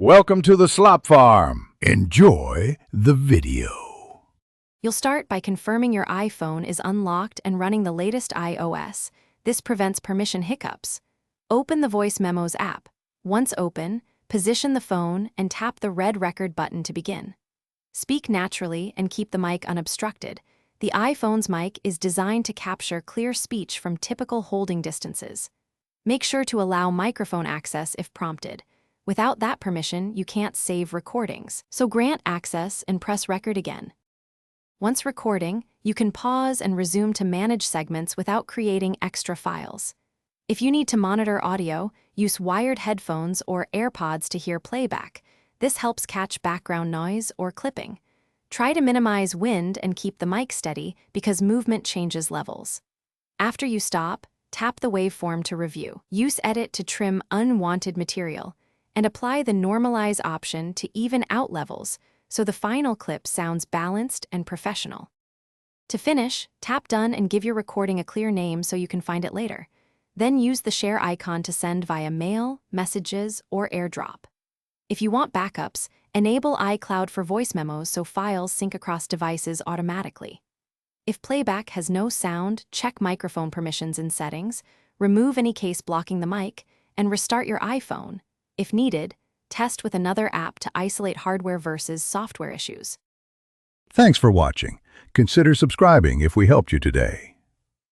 Welcome to the Slop Farm. Enjoy the video. You'll start by confirming your iPhone is unlocked and running the latest iOS. This prevents permission hiccups. Open the Voice Memos app. Once open, position the phone and tap the red record button to begin. Speak naturally and keep the mic unobstructed. The iPhone's mic is designed to capture clear speech from typical holding distances. Make sure to allow microphone access if prompted. Without that permission, you can't save recordings, so grant access and press record again. Once recording, you can pause and resume to manage segments without creating extra files. If you need to monitor audio, use wired headphones or AirPods to hear playback. This helps catch background noise or clipping. Try to minimize wind and keep the mic steady because movement changes levels. After you stop, tap the waveform to review. Use Edit to trim unwanted material, and apply the Normalize option to even out levels so the final clip sounds balanced and professional. To finish, tap Done and give your recording a clear name so you can find it later. Then use the share icon to send via mail, messages, or AirDrop. If you want backups, enable iCloud for voice memos so files sync across devices automatically. If playback has no sound, check microphone permissions in Settings, remove any case blocking the mic, and restart your iPhone. If needed, test with another app to isolate hardware versus software issues. Thanks for watching. Consider subscribing if we helped you today.